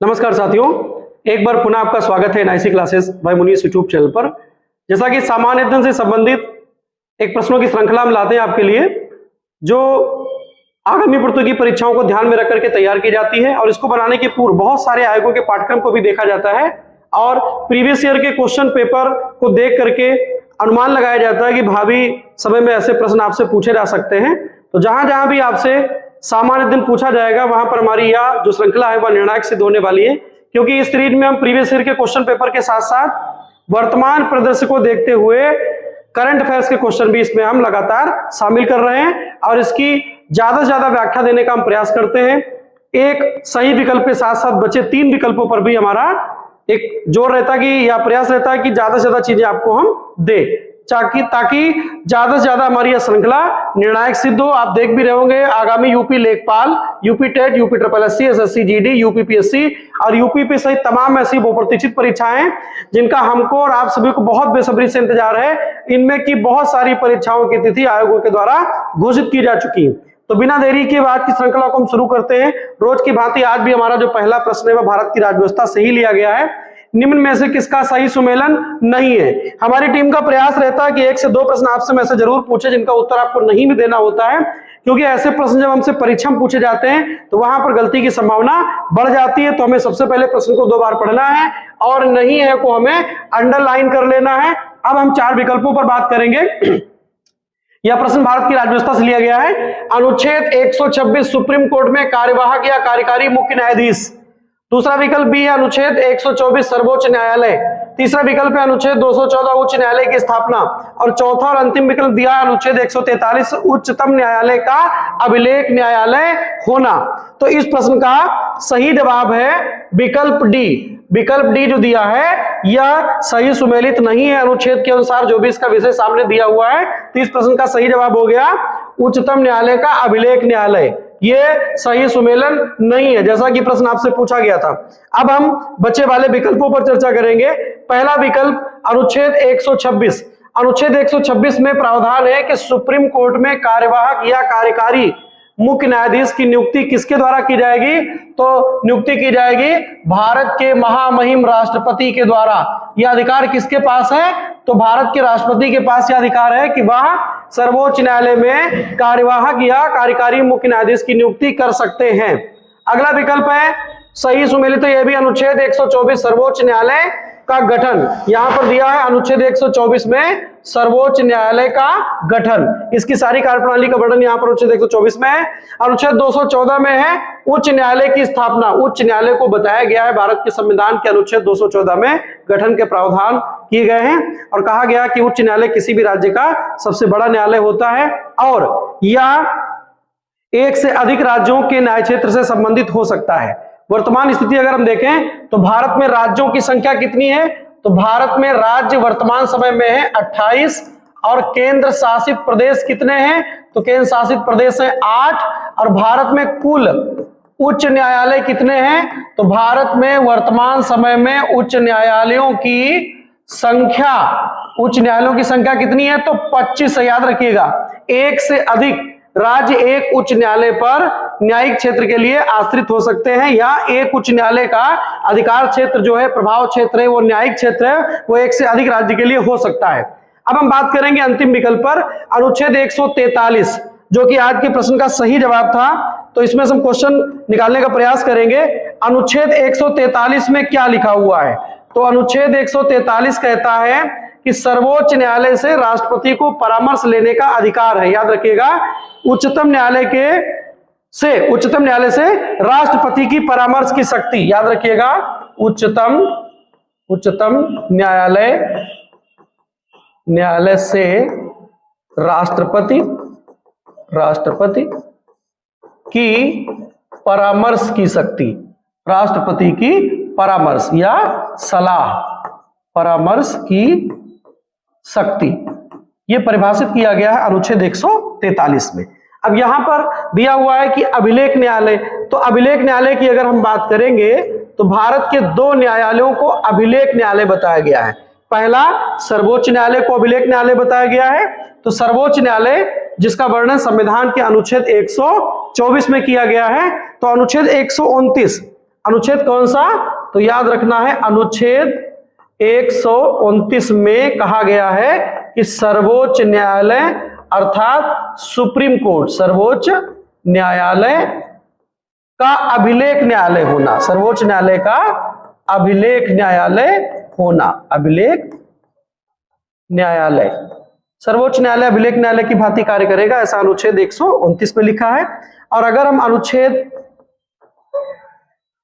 नमस्कार साथियों, एक बार पुनः आपका स्वागत है NIC classes by Munis YouTube channel पर। जैसा कि सामान्य अध्ययन से संबंधित एक प्रश्नों की श्रृंखला हम लाते हैं आपके लिए, जो आगामी प्रतियोगी परीक्षाओं को ध्यान में रख करके तैयार की जाती है। और इसको बनाने के पूर्व बहुत सारे आयोगों के पाठ्यक्रम को भी देखा जाता है और प्रीवियस ईयर के क्वेश्चन पेपर को देख करके अनुमान लगाया जाता है कि भावी समय में ऐसे प्रश्न आपसे पूछे जा सकते हैं। तो जहां जहां भी आपसे सामान्य दिन पूछा जाएगा वहां पर हमारी यह जो श्रृंखला है वह निर्णायक सिद्ध होने वाली है, क्योंकि इस सीरीज में हम प्रीवियस ईयर के क्वेश्चन पेपर के साथ साथ वर्तमान परिदृश्य को देखते हुए करंट अफेयर्स के क्वेश्चन भी इसमें हम लगातार शामिल कर रहे हैं और इसकी ज्यादा से ज्यादा व्याख्या देने का हम प्रयास करते हैं। एक सही विकल्प के साथ साथ बचे 3 विकल्पों पर भी हमारा एक जोर रहता है कि या प्रयास रहता है कि ज्यादा से ज्यादा चीजें आपको हम दे, ताकि ज्यादा से ज्यादा हमारी यह श्रृंखला निर्णायक सिद्ध हो। आप देख भी रहे होंगे आगामी यूपी लेखपाल, UP TET, UP triple SC, SSC GD, UP PSC और यूपी सहित तमाम ऐसी बहुप्रतीक्षित परीक्षाएं जिनका हमको और आप सभी को बहुत बेसब्री से इंतजार है, इनमें की बहुत सारी परीक्षाओं की तिथि आयोगों के द्वारा घोषित की जा चुकी है। तो बिना देरी के बाद की श्रृंखला को हम शुरू करते हैं। रोज की भांति आज भी हमारा जो पहला प्रश्न है वह भारत की राज्य व्यवस्था से ही लिया गया है। निम्न में से किसका सही सुमेलन नहीं है? हमारी टीम का प्रयास रहता है कि 1 से 2 प्रश्न आपसे में से जरूर पूछे जिनका उत्तर आपको नहीं भी देना होता है, क्योंकि ऐसे प्रश्न जब हमसे परीक्षा में पूछे जाते हैं तो वहां पर गलती की संभावना बढ़ जाती है। तो हमें सबसे पहले प्रश्न को 2 बार पढ़ना है और नहीं है को हमें अंडरलाइन कर लेना है। अब हम 4 विकल्पों पर बात करेंगे। यह प्रश्न भारत की राज्य व्यवस्था से लिया गया है। अनुच्छेद 126 सुप्रीम कोर्ट में कार्यवाहक या कार्यकारी मुख्य न्यायाधीश। दूसरा विकल्प बी है अनुच्छेद 124 सर्वोच्च न्यायालय। तीसरा विकल्प है अनुच्छेद 214 उच्च न्यायालय की स्थापना। और चौथा और अंतिम विकल्प दिया है अनुच्छेद 143 उच्चतम न्यायालय का अभिलेख न्यायालय होना। तो इस प्रश्न का सही जवाब है विकल्प डी। विकल्प डी जो दिया है यह सही सुमेलित नहीं है अनुच्छेद के अनुसार, जो भी इसका विषय सामने दिया हुआ है। तो इस प्रश्न का सही जवाब हो गया उच्चतम न्यायालय का अभिलेख न्यायालय। ये सही सुमेलन नहीं है, जैसा कि प्रश्न आपसे पूछा गया था। अब हम बचे वाले विकल्पों पर चर्चा करेंगे। पहला विकल्प अनुच्छेद 126। अनुच्छेद 126 में प्रावधान है कि सुप्रीम कोर्ट में कार्यवाहक या कार्यकारी मुख्य न्यायाधीश की नियुक्ति किसके द्वारा की जाएगी? तो नियुक्ति की जाएगी भारत के महामहिम राष्ट्रपति के द्वारा। यह अधिकार किसके पास है? तो भारत के राष्ट्रपति के पास यह अधिकार है कि वह सर्वोच्च न्यायालय में कार्यवाहक या कार्यकारी मुख्य न्यायाधीश की नियुक्ति कर सकते हैं। अगला विकल्प है सही सुमेलित, यह भी अनुच्छेद 124 सर्वोच्च न्यायालय का गठन। यहां पर दिया है अनुच्छेद 124 में सर्वोच्च न्यायालय का गठन। इसकी सारी कार्यप्रणाली का वर्णन यहां पर अनुच्छेद 124 में है। अनुच्छेद 214 में है उच्च न्यायालय की स्थापना। उच्च न्यायालय को बताया गया है भारत के संविधान के अनुच्छेद 214 में गठन के प्रावधान किए गए हैं और कहा गया कि उच्च न्यायालय किसी भी राज्य का सबसे बड़ा न्यायालय होता है और यह 1 से अधिक राज्यों के न्याय क्षेत्र से संबंधित हो सकता है। वर्तमान स्थिति अगर हम देखें तो भारत में राज्यों की संख्या कितनी है? तो भारत में राज्य वर्तमान समय में है 28 और केंद्र शासित प्रदेश कितने हैं? तो केंद्र शासित प्रदेश है 8। और भारत में कुल उच्च न्यायालय कितने हैं? तो भारत में वर्तमान समय में उच्च न्यायालयों की संख्या कितनी है? तो 25 है। याद रखिएगा, 1 से अधिक राज्य एक उच्च न्यायालय पर न्यायिक क्षेत्र के लिए आश्रित हो सकते हैं, या एक उच्च न्यायालय का अधिकार क्षेत्र जो है, प्रभाव क्षेत्र है, वो न्यायिक क्षेत्र है, वो 1 से अधिक राज्य के लिए हो सकता है। अब हम बात करेंगे अंतिम विकल्प पर, अनुच्छेद 143, जो कि आज के प्रश्न का सही जवाब था। तो इसमें से हम क्वेश्चन निकालने का प्रयास करेंगे। अनुच्छेद 143 में क्या लिखा हुआ है? तो अनुच्छेद 143 कहता है कि सर्वोच्च न्यायालय से राष्ट्रपति को परामर्श लेने का अधिकार है। याद रखिएगा, उच्चतम न्यायालय से राष्ट्रपति की परामर्श की शक्ति। याद रखिएगा, उच्चतम न्यायालय से राष्ट्रपति की परामर्श की शक्ति। राष्ट्रपति की परामर्श या सलाह, परामर्श की शक्ति, यह परिभाषित किया गया है अनुच्छेद 143 में। अब यहां पर दिया हुआ है कि अभिलेख न्यायालय। तो अभिलेख न्यायालय की अगर हम बात करेंगे तो भारत के 2 न्यायालयों को अभिलेख न्यायालय बताया गया है। पहला सर्वोच्च न्यायालय को अभिलेख न्यायालय बताया गया है। तो सर्वोच्च न्यायालय जिसका वर्णन संविधान के अनुच्छेद 124 में किया गया है। तो अनुच्छेद 129 अनुच्छेद कौन सा? तो याद रखना है अनुच्छेद 129 में कहा गया है कि सर्वोच्च न्यायालय अर्थात सुप्रीम कोर्ट, सर्वोच्च न्यायालय का अभिलेख न्यायालय होना, सर्वोच्च न्यायालय का अभिलेख न्यायालय होना, अभिलेख न्यायालय, सर्वोच्च न्यायालय अभिलेख न्यायालय की भांति कार्य करेगा, ऐसा अनुच्छेद 129 में लिखा है। और अगर हम अनुच्छेद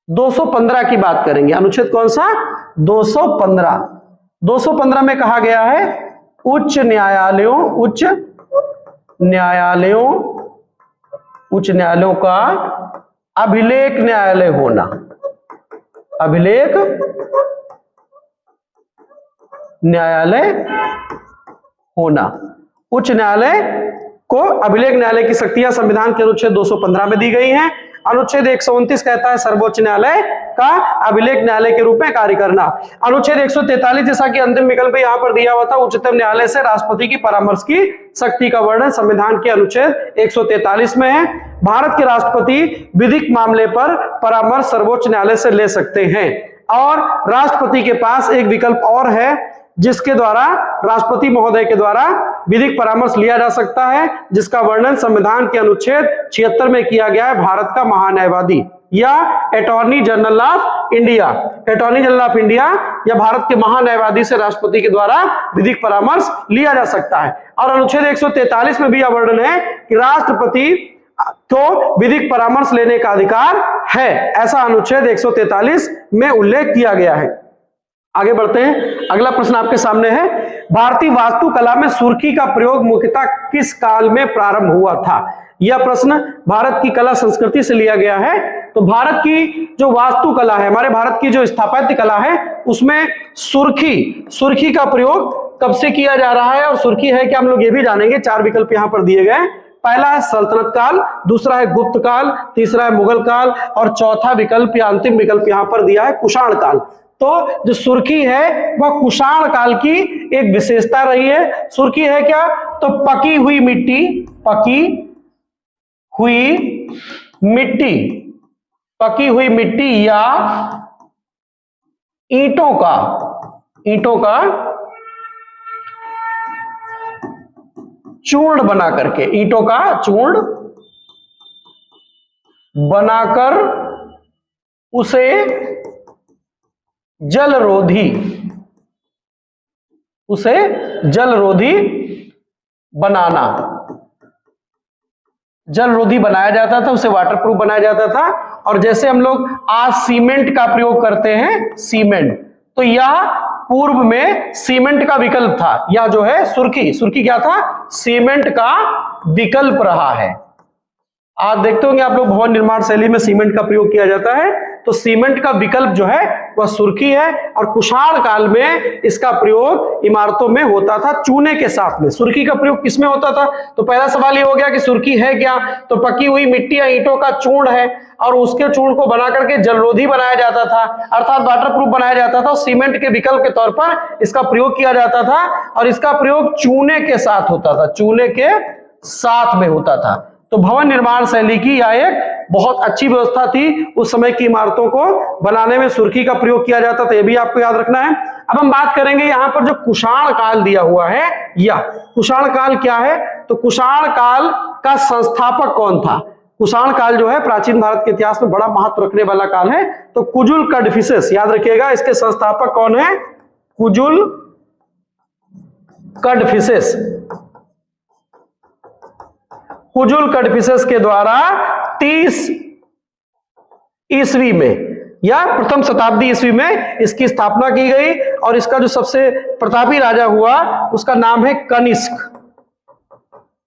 215 की बात करेंगे, अनुच्छेद कौन सा? 215, 215 में कहा गया है उच्च न्यायालयों, उच्च न्यायालयों का अभिलेख न्यायालय होना, अभिलेख न्यायालय होना। उच्च न्यायालय को अभिलेख न्यायालय की शक्तियां संविधान के अनुच्छेद 215 में दी गई हैं। अनुच्छेद 129 कहता है सर्वोच्च न्यायालय का अभिलेख न्यायालय के रूप में कार्य करना। अनुच्छेद 143 जैसा कि अंतिम विकल्प यहां पर दिया हुआ था, उच्चतम न्यायालय से राष्ट्रपति की परामर्श की शक्ति का वर्णन संविधान के अनुच्छेद 143 में है। भारत के राष्ट्रपति विधिक मामले पर परामर्श सर्वोच्च न्यायालय से ले सकते हैं। और राष्ट्रपति के पास एक विकल्प और है जिसके द्वारा राष्ट्रपति महोदय के द्वारा विधिक परामर्श लिया जा सकता है, जिसका वर्णन संविधान के अनुच्छेद 76 में किया गया है, भारत का महान्यायवादी या attorney general of India, attorney general of India या भारत के महान्यायवादी से राष्ट्रपति के द्वारा विधिक परामर्श लिया जा सकता है। और अनुच्छेद 143 में भी यह वर्णन है कि राष्ट्रपति को विधिक परामर्श लेने का अधिकार है, ऐसा अनुच्छेद 143 में उल्लेख किया गया है। आगे बढ़ते हैं, अगला प्रश्न आपके सामने है, भारतीय वास्तुकला में सुर्खी का प्रयोग मुख्यतः किस काल में प्रारंभ हुआ था? यह प्रश्न भारत की कला संस्कृति से लिया गया है। तो भारत की जो वास्तुकला है, हमारे भारत की जो स्थापत्य कला है, उसमें सुर्खी का प्रयोग कब से किया जा रहा है और सुर्खी है क्या, हम लोग ये भी जानेंगे। 4 विकल्प यहां पर दिए गए। पहला है सल्तनत काल, दूसरा है गुप्त काल, तीसरा है मुगल काल और चौथा विकल्प या अंतिम विकल्प यहां पर दिया है कुषाण काल। तो जो सुर्खी है वह कुषाण काल की एक विशेषता रही है। सुर्खी है क्या? तो पकी हुई मिट्टी, पकी हुई मिट्टी या ईंटों का चूर्ण बना करके, ईंटों का चूर्ण बनाकर उसे जलरोधी बनाना, जलरोधी बनाया जाता था, उसे वाटरप्रूफ बनाया जाता था। और जैसे हम लोग आज सीमेंट का प्रयोग करते हैं, सीमेंट, तो यह पूर्व में सीमेंट का विकल्प था। यह जो है सुर्खी क्या था? सीमेंट का विकल्प रहा है। आज देखते होंगे आप लोग भवन निर्माण शैली में सीमेंट का प्रयोग किया जाता है, तो सीमेंट का विकल्प जो है वह सुर्खी है। और कुषाण काल में इसका प्रयोग इमारतों में होता था चूने के साथ में। सुर्खी का प्रयोग किसमें होता था? तो पहला सवाल ये हो गया कि सुर्खी है क्या? तो पकी हुई मिट्टी या ईंटों का चूर्ण है और उसके चूर्ण को बना करके जलरोधी बनाया जाता था, अर्थात वाटरप्रूफ बनाया जाता था। सीमेंट के विकल्प के तौर पर इसका प्रयोग किया जाता था और इसका प्रयोग चूने के साथ होता था, चूने के साथ में होता था। तो भवन निर्माण शैली की यह एक बहुत अच्छी व्यवस्था थी। उस समय की इमारतों को बनाने में सुर्खी का प्रयोग किया जाता था, यह भी आपको याद रखना है। अब हम बात करेंगे यहां पर जो कुषाण काल दिया हुआ है, या कुषाण काल क्या है? तो कुषाण काल का संस्थापक कौन था? कुषाण काल जो है प्राचीन भारत के इतिहास में बड़ा महत्व रखने वाला काल है। तो कुजुल कड़फिसेस, याद रखिएगा, इसके संस्थापक कौन है? कुजुल कड़फिसेस। कुजुल कड़फिसेस के द्वारा 30 ईस्वी में या प्रथम शताब्दी ईस्वी में इसकी स्थापना की गई। और इसका जो सबसे प्रतापी राजा हुआ उसका नाम है कनिष्क।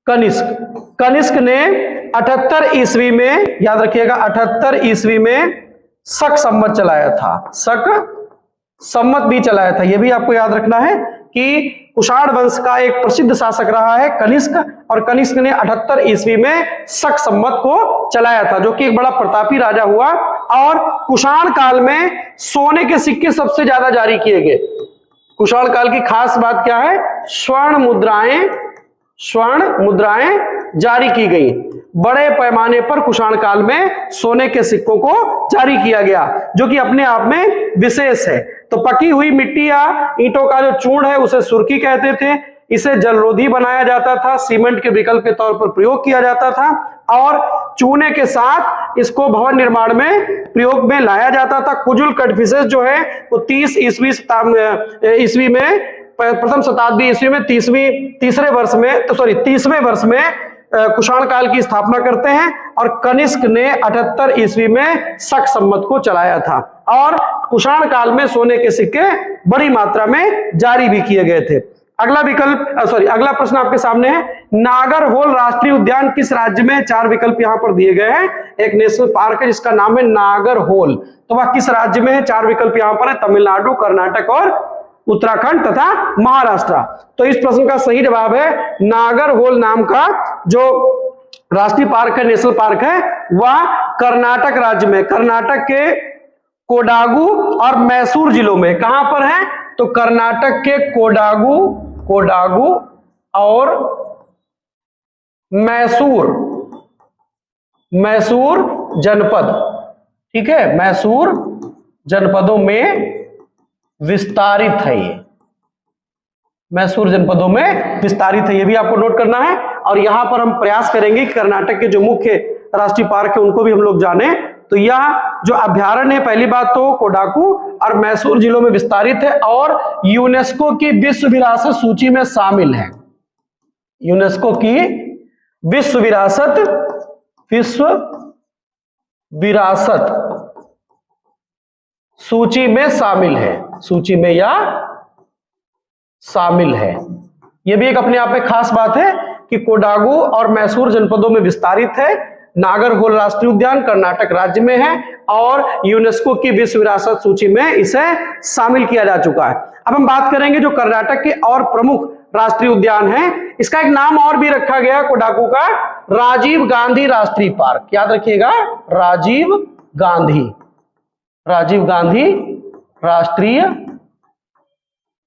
कनिष्क ने 78 ईस्वी में, याद रखिएगा, 78 ईस्वी में शक संवत चलाया था, शक संवत भी चलाया था। यह भी आपको याद रखना है कि कुषाण वंश का एक प्रसिद्ध शासक रहा है कनिष्क, और कनिष्क ने 78 ईस्वी में शक संवत को चलाया था, जो कि एक बड़ा प्रतापी राजा हुआ। और कुषाण काल में सोने के सिक्के सबसे ज्यादा जारी किए गए। कुषाण काल की खास बात क्या है? स्वर्ण मुद्राएं जारी की गई। बड़े पैमाने पर कुषाण काल में सोने के सिक्कों को जारी किया गया, जो कि अपने आप में विशेष है। तो पकी हुई मिट्टी या ईंटों का जो चूर्ण है उसे सुर्खी कहते थे। इसे जलरोधी बनाया जाता था, सीमेंट के विकल्प के तौर पर प्रयोग किया जाता था और चूने के साथ इसको भवन निर्माण में प्रयोग में लाया जाता था। कुजुल कटफिसेस जो है वो 30 ईस्वी में, प्रथम शताब्दी ईस्वी में 30वें वर्ष में कुषाण काल की स्थापना करते हैं और कनिष्क ने 78 ईस्वी में शक संवत को चलाया था और कुषाण काल में सोने के सिक्के बड़ी मात्रा में जारी भी किए गए थे। अगला प्रश्न आपके सामने है, नागरहोल राष्ट्रीय उद्यान किस राज्य में? 4 विकल्प यहाँ पर दिए गए हैं। एक नेशनल पार्क है जिसका नाम है नागरहोल, तो वह किस राज्य में है? 4 विकल्प यहाँ पर है, तमिलनाडु, कर्नाटक और उत्तराखंड तथा महाराष्ट्र। तो इस प्रश्न का सही जवाब है नागरहोल नाम का जो राष्ट्रीय पार्क है, नेशनल पार्क है, वह कर्नाटक राज्य में, कर्नाटक के कोडागु और मैसूर जिलों में। कहां पर है? तो कर्नाटक के कोडागु और मैसूर जनपद, ठीक है, मैसूर जनपदों में विस्तारित है। ये मैसूर जनपदों में विस्तारित है, ये भी आपको नोट करना है। और यहां पर हम प्रयास करेंगे कि कर्नाटक के जो मुख्य राष्ट्रीय पार्क है उनको भी हम लोग जाने। तो यह जो अभ्यारण्य है, पहली बात तो कोडागु और मैसूर जिलों में विस्तारित है और यूनेस्को की विश्व विरासत सूची में शामिल है। यूनेस्को की विश्व विरासत सूची में शामिल है, सूची में या शामिल है। यह भी एक अपने आप में खास बात है कि कोडागु और मैसूर जनपदों में विस्तारित है। नागरहोल राष्ट्रीय उद्यान कर्नाटक राज्य में है और यूनेस्को की विश्व विरासत सूची में इसे शामिल किया जा चुका है। अब हम बात करेंगे जो कर्नाटक के और प्रमुख राष्ट्रीय उद्यान है, इसका एक नाम और भी रखा गया कोडागु का, राजीव गांधी राष्ट्रीय पार्क। याद रखिएगा, राजीव गांधी राष्ट्रीय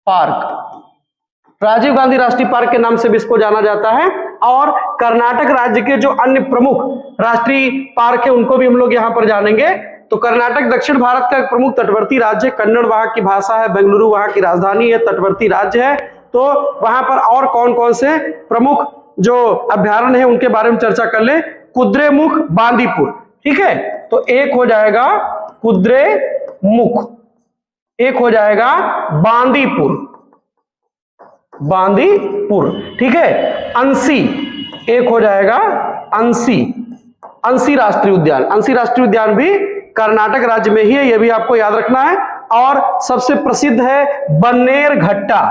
पार्क, राजीव गांधी राष्ट्रीय पार्क के नाम से भी इसको जाना जाता है। और कर्नाटक राज्य के जो अन्य प्रमुख राष्ट्रीय पार्क है उनको भी हम लोग यहां पर जानेंगे। तो कर्नाटक दक्षिण भारत का एक प्रमुख तटवर्ती राज्य है, कन्नड़ वहां की भाषा है, बेंगलुरु वहां की राजधानी है, तटवर्ती राज्य है। तो वहां पर और कौन कौन से प्रमुख जो अभ्यारण्य है उनके बारे में चर्चा कर ले। कुद्रेमुख, बांदीपुर, ठीक है, तो एक हो जाएगा कुद्रेमुख, एक हो जाएगा बांदीपुर, ठीक है। अंसी, एक हो जाएगा अंसी राष्ट्रीय उद्यान, अंसी राष्ट्रीय उद्यान भी कर्नाटक राज्य में ही है, यह भी आपको याद रखना है। और सबसे प्रसिद्ध है बन्नेरघट्टा,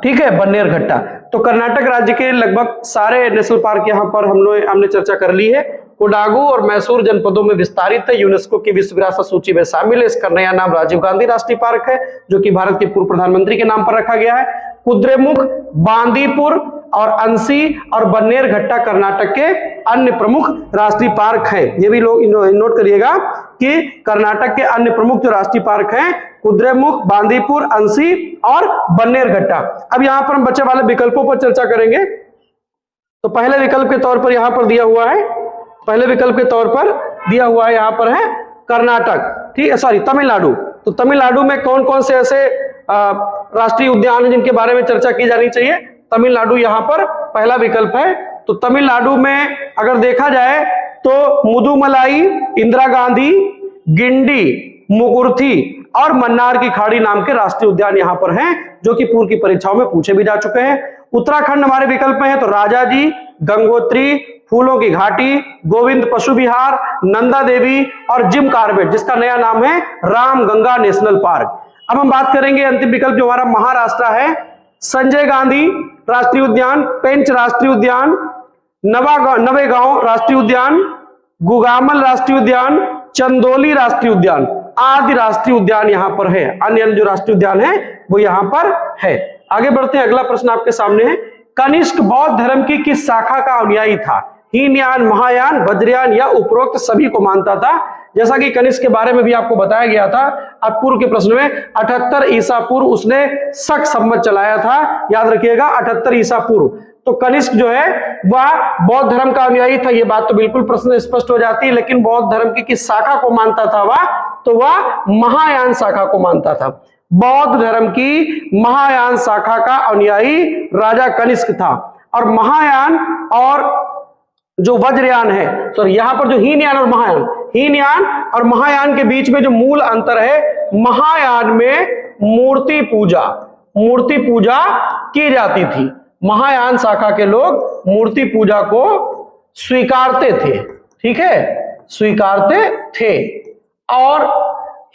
ठीक है, बन्नेरघट्टा। तो कर्नाटक राज्य के लगभग सारे नेशनल पार्क यहां पर हमने चर्चा कर ली है। कोडागु और मैसूर जनपदों में विस्तारित है, यूनेस्को की विश्व विरासत सूची में शामिल है। इसका नया नाम राजीव गांधी राष्ट्रीय पार्क है, जो कि भारत के पूर्व प्रधानमंत्री के नाम पर रखा गया है। कुद्रेमुख, बांदीपुर और अंसी और बन्नेरघट्टा कर्नाटक के अन्य प्रमुख राष्ट्रीय पार्क हैं। ये भी लोग नोट करिएगा कि कर्नाटक के अन्य प्रमुख जो राष्ट्रीय पार्क हैं, कुद्रेमुख, बांदीपुर, अंसी और बन्नेरघट्टा। अब यहां पर हम बचे वाले विकल्पों पर चर्चा करेंगे। तो पहले विकल्प के तौर पर यहां पर दिया हुआ है, यहां पर है कर्नाटक, ठीक है, सॉरी तमिलनाडु। तो तमिलनाडु में कौन कौन से ऐसे राष्ट्रीय उद्यान हैं जिनके बारे में चर्चा की जानी चाहिए? तमिलनाडु यहां पर पहला विकल्प है। तो तमिलनाडु में अगर देखा जाए तो मुदुमलाई, इंदिरा गांधी, गिंडी, मुगुर्थी और मन्नार की खाड़ी नाम के राष्ट्रीय उद्यान यहां पर हैं, जो कि पूर्व की परीक्षाओं में पूछे भी जा चुके हैं। उत्तराखंड हमारे विकल्प में है, तो राजाजी, गंगोत्री, फूलों की घाटी, गोविंद पशु विहार, नंदा देवी और जिम कार्बेट, जिसका नया नाम है रामगंगा नेशनल पार्क। अब हम बात करेंगे अंतिम विकल्प जो हमारा महाराष्ट्र है, संजय गांधी राष्ट्रीय उद्यान, पेंच राष्ट्रीय उद्यान, नवेगांव राष्ट्रीय उद्यान, गुगामल राष्ट्रीय उद्यान, चंदोली राष्ट्रीय उद्यान आदि राष्ट्रीय उद्यान यहां पर है। अन्य जो राष्ट्रीय उद्यान है वो यहां पर है। आगे बढ़ते हैं, अगला प्रश्न आपके सामने है, कनिष्क बौद्ध धर्म की किस शाखा का अनुयायी था? हीनयान, महायान, वज्रयान या उपरोक्त सभी को मानता था? जैसा कि कनिष्क के बारे में भी आपको बताया गया था पूर्व के प्रश्न में, 78 ईसा पूर्व उसने शक संवत चलाया था, याद रखिएगा 78 ईसा पूर्व। तो कनिष्क जो है वह बौद्ध धर्म का अनुयायी था, ये बात तो बिल्कुल प्रश्न स्पष्ट हो जाती है, लेकिन बौद्ध धर्म की किस शाखा को मानता था वह, तो वह महायान शाखा को मानता था। बौद्ध धर्म की महायान शाखा का अनुयायी राजा कनिष्क था। और महायान और जो वज्रयान है, सॉरी यहां पर जो हीनयान और महायान, हीनयान और महायान के बीच में जो मूल अंतर है, महायान में मूर्ति पूजा की जाती थी। महायान शाखा के लोग मूर्ति पूजा को स्वीकारते थे, ठीक है, स्वीकारते थे। और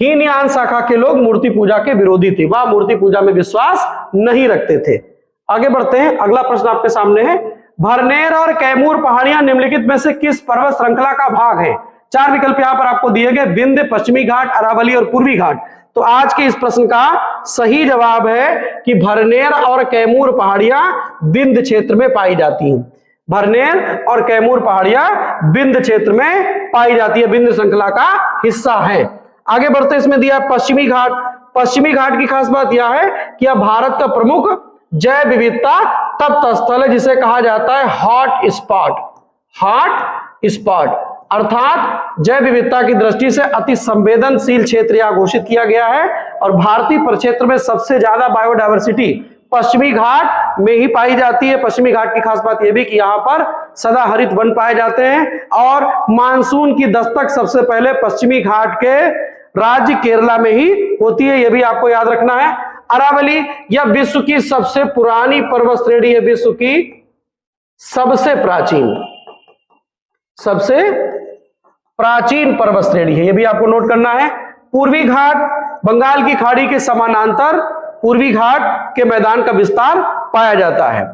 हीनयान शाखा के लोग मूर्ति पूजा के विरोधी थे, वह मूर्ति पूजा में विश्वास नहीं रखते थे। आगे बढ़ते हैं, अगला प्रश्न आपके सामने है, भरनेर और कैमूर पहाड़ियां निम्नलिखित में से किस पर्वत श्रृंखला का भाग है? 4 विकल्प यहां पर आपको दिए गए, विंध्य, पश्चिमी घाट, अरावली और पूर्वी घाट। तो आज के इस प्रश्न का सही जवाब है कि भरनेर और कैमूर पहाड़ियां विंध्य क्षेत्र में पाई जाती हैं। भरनेर और कैमूर पहाड़ियां विंध्य क्षेत्र में पाई जाती है, विंध्य श्रृंखला का हिस्सा है। आगे बढ़ते इसमें दिया पश्चिमी घाट। पश्चिमी घाट की खास बात यह है कि यह भारत का प्रमुख जैव विविधता तप्त स्थल है, जिसे कहा जाता है हॉट स्पॉट, अर्थात जैव विविधता की दृष्टि से अति संवेदनशील क्षेत्र यह घोषित किया गया है। और भारतीय परिक्षेत्र में सबसे ज्यादा बायोडायवर्सिटी पश्चिमी घाट में ही पाई जाती है। पश्चिमी घाट की खास बात यह भी कि यहाँ पर सदाहरित वन पाए जाते हैं और मानसून की दस्तक सबसे पहले पश्चिमी घाट के राज्य केरला में ही होती है, यह भी आपको याद रखना है। अरावली यह विश्व की सबसे पुरानी पर्वत श्रेणी है, विश्व की सबसे प्राचीन पर्वत श्रेणी है, यह भी आपको नोट करना है। पूर्वी घाट बंगाल की खाड़ी के समानांतर पूर्वी घाट के मैदान का विस्तार पाया जाता है।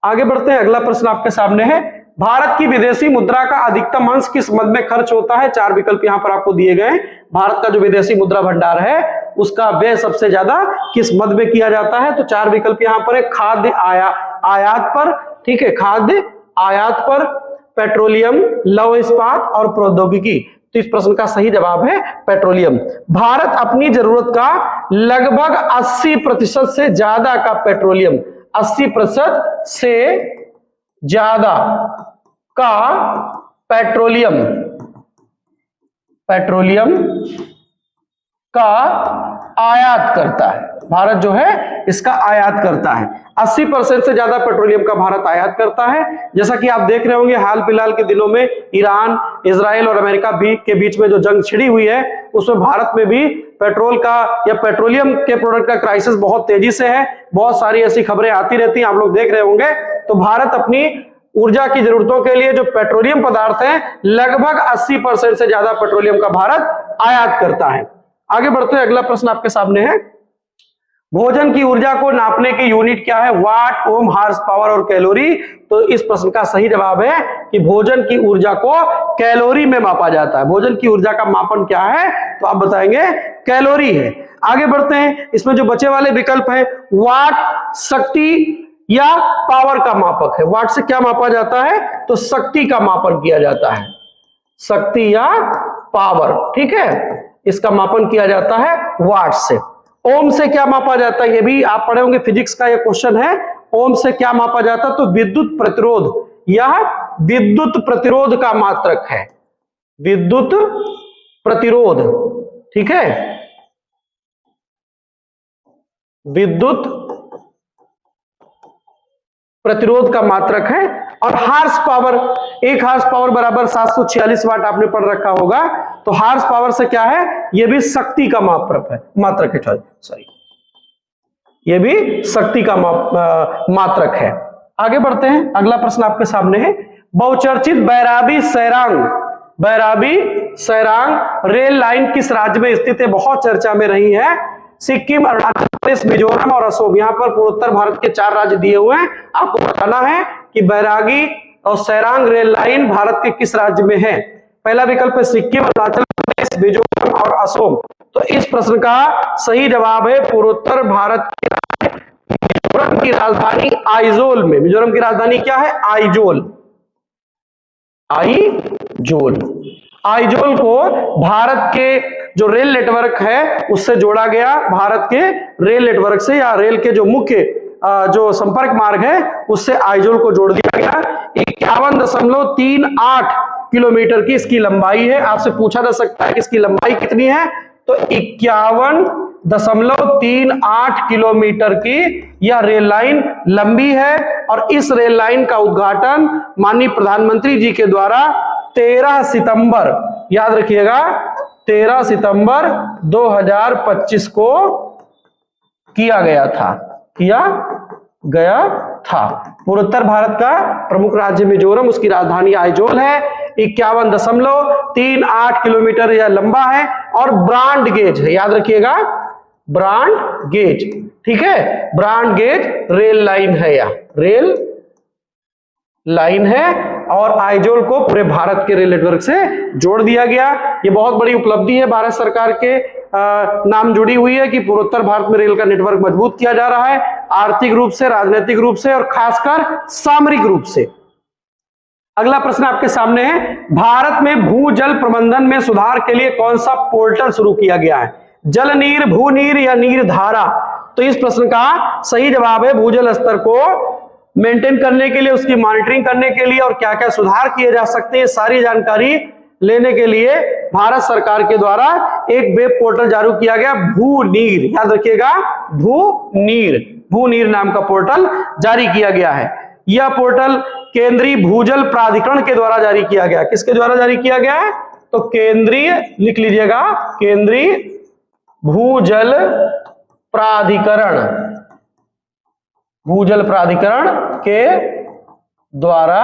आगे बढ़ते हैं, अगला प्रश्न आपके सामने है, भारत की विदेशी मुद्रा का अधिकतम अंश किस मद में खर्च होता है? 4 विकल्प यहां पर आपको दिए गए। भारत का जो विदेशी मुद्रा भंडार है उसका व्यय सबसे ज्यादा किस मद में किया जाता है? तो 4 विकल्प यहां पर है, खाद्य आयात पर, ठीक है, खाद्य आयात पर, पेट्रोलियम, लौह इस्पात और प्रौद्योगिकी। तो इस प्रश्न का सही जवाब है पेट्रोलियम। भारत अपनी जरूरत का लगभग 80% से ज्यादा का पेट्रोलियम, 80% से ज्यादा का पेट्रोलियम का आयात करता है। भारत जो है इसका आयात करता है, 80% से ज्यादा पेट्रोलियम का भारत आयात करता है। जैसा कि आप देख रहे होंगे हाल फिलहाल के दिनों में ईरान, इजराइल और अमेरिका के बीच में जो जंग छिड़ी हुई है, उसमें भारत में भी पेट्रोल का या पेट्रोलियम के प्रोडक्ट का क्राइसिस बहुत तेजी से है। बहुत सारी ऐसी खबरें आती रहती हैं, आप लोग देख रहे होंगे। तो भारत अपनी ऊर्जा की जरूरतों के लिए जो पेट्रोलियम पदार्थ है, लगभग 80% से ज्यादा पेट्रोलियम का भारत आयात करता है। आगे बढ़ते हैं, अगला प्रश्न आपके सामने है, भोजन की ऊर्जा को नापने की यूनिट क्या है? वाट, ओम, हार्स पावर और कैलोरी। तो इस प्रश्न का सही जवाब है कि भोजन की ऊर्जा को कैलोरी में मापा जाता है। भोजन की ऊर्जा का मापन क्या है? तो आप बताएंगे कैलोरी है। आगे बढ़ते हैं, इसमें जो बचे वाले विकल्प है, वाट शक्ति या पावर का मापक है। वाट से क्या मापा जाता है? तो शक्ति का मापन किया जाता है, शक्ति या पावर, ठीक है, इसका मापन किया जाता है वाट से। ओम से क्या मापा जाता है? ये भी आप पढ़े होंगे, फिजिक्स का ये क्वेश्चन है। ओम से क्या मापा जाता है? तो विद्युत प्रतिरोध, यह विद्युत प्रतिरोध का मात्रक है, विद्युत प्रतिरोध, ठीक है, विद्युत प्रतिरोध का मात्रक है। और हार्स पावर, 1 हार्स पावर बराबर 746 वाट आपने पढ़ रखा होगा। तो हार्स पावर से क्या है? यह भी शक्ति का मात्रक है, सॉरी, यह भी शक्ति का मात्रक है। आगे बढ़ते हैं, अगला प्रश्न आपके सामने है, बहुचर्चित बैराबी सैरांग रेल लाइन किस राज्य में स्थित है? बहुत चर्चा में रही है। सिक्किम, अरुणाचल प्रदेश, मिजोरम और असम। यहाँ पर पूर्वोत्तर भारत के 4 राज्य दिए हुए हैं। आपको बताना है कि बैरागी और सैरांग रेल लाइन भारत के किस राज्य में है? पहला विकल्प है सिक्किम, अरुणाचल प्रदेश, मिजोरम और असम। तो इस प्रश्न का सही जवाब है पूर्वोत्तर भारत के मिजोरम की राजधानी आइजोल में। मिजोरम की राजधानी क्या है? आइजोल। आइजोल को भारत के जो रेल नेटवर्क है उससे जोड़ा गया, भारत के रेल नेटवर्क से या रेल के जो मुख्य जो संपर्क मार्ग है उससे आइजोल को जोड़ दिया गया। 51.38 किलोमीटर की इसकी लंबाई है। आपसे पूछा जा सकता है कि इसकी लंबाई कितनी है, तो 51.38 किलोमीटर की यह रेल लाइन लंबी है। और इस रेल लाइन का उद्घाटन माननीय प्रधानमंत्री जी के द्वारा 13 सितंबर, याद रखिएगा 13 सितंबर 2025 को किया गया था। पूर्वोत्तर भारत का प्रमुख राज्य मिजोरम, उसकी राजधानी आइजोल है। 51.38 किलोमीटर यह लंबा है और ब्रॉड गेज है, याद रखिएगा ब्रॉड गेज, ठीक है, ब्रॉड गेज रेल लाइन है, या रेल लाइन है। और आइजोल को पूरे भारत के रेल नेटवर्क से जोड़ दिया गया। ये बहुत बड़ी उपलब्धि है, भारत सरकार के नाम जुड़ी हुई है कि पूर्वोत्तर भारत में रेल का नेटवर्क मजबूत किया जा रहा है, आर्थिक रूप से, राजनीतिक रूप से और खासकर सामरिक रूप से। अगला प्रश्न आपके सामने है, भारत में भूजल प्रबंधन में सुधार के लिए कौन सा पोर्टल शुरू किया गया है? जल नीर, भूनीर या नीर धारा? तो इस प्रश्न का सही जवाब है भूजल स्तर को मेंटेन करने के लिए, उसकी मॉनिटरिंग करने के लिए और क्या क्या सुधार किए जा सकते हैं, सारी जानकारी लेने के लिए भारत सरकार के द्वारा एक वेब पोर्टल जारी किया गया, भूनीर, याद रखिएगा भूनीर नाम का पोर्टल जारी किया गया है। यह पोर्टल केंद्रीय भूजल प्राधिकरण के द्वारा जारी किया गया। किसके द्वारा जारी किया गया है? तो केंद्रीय, लिख लीजिएगा, केंद्रीय भूजल प्राधिकरण के द्वारा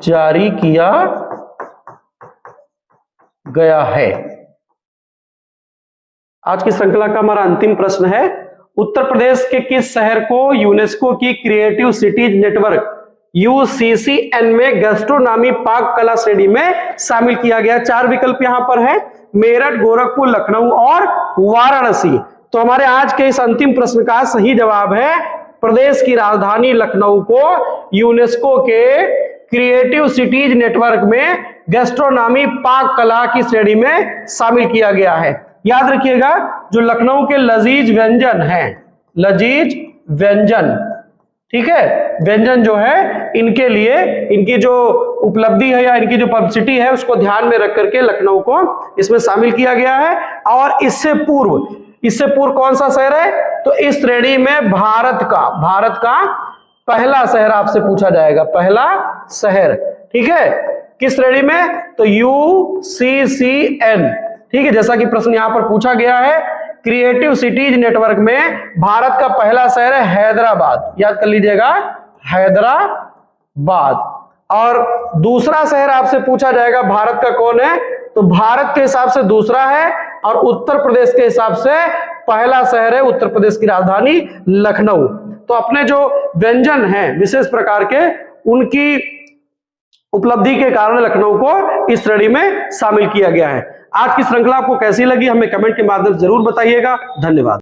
जारी किया गया है। आज की श्रृंखला का हमारा अंतिम प्रश्न है, उत्तर प्रदेश के किस शहर को यूनेस्को की क्रिएटिव सिटीज नेटवर्क UCCN में गैस्ट्रोनॉमी पाक कला श्रेणी में शामिल किया गया? 4 विकल्प यहां पर है, मेरठ, गोरखपुर, लखनऊ और वाराणसी। तो हमारे आज के इस अंतिम प्रश्न का सही जवाब है प्रदेश की राजधानी लखनऊ को यूनेस्को के क्रिएटिव सिटीज नेटवर्क में गैस्ट्रोनॉमी पाक कला की श्रेणी में शामिल किया गया है। याद रखिएगा जो लखनऊ के लजीज व्यंजन हैं, लजीज व्यंजन, ठीक है, व्यंजन जो है इनके लिए इनकी जो उपलब्धि है या इनकी जो पब्लिसिटी है उसको ध्यान में रख करके लखनऊ को इसमें शामिल किया गया है। और इससे पूर्व कौन सा शहर है? तो इस श्रेणी में भारत का पहला शहर आपसे पूछा जाएगा, पहला शहर, ठीक है, किस श्रेणी में? तो UCCN, ठीक है, जैसा कि प्रश्न यहां पर पूछा गया है, क्रिएटिव सिटीज नेटवर्क में भारत का पहला शहर है हैदराबाद, याद कर लीजिएगा हैदराबाद। और दूसरा शहर आपसे पूछा जाएगा भारत का कौन है? तो भारत के हिसाब से दूसरा है और उत्तर प्रदेश के हिसाब से पहला शहर है उत्तर प्रदेश की राजधानी लखनऊ। तो अपने जो व्यंजन हैं विशेष प्रकार के, उनकी उपलब्धि के कारण लखनऊ को इस श्रेणी में शामिल किया गया है। आज की श्रृंखला आपको कैसी लगी हमें कमेंट के माध्यम से जरूर बताइएगा। धन्यवाद।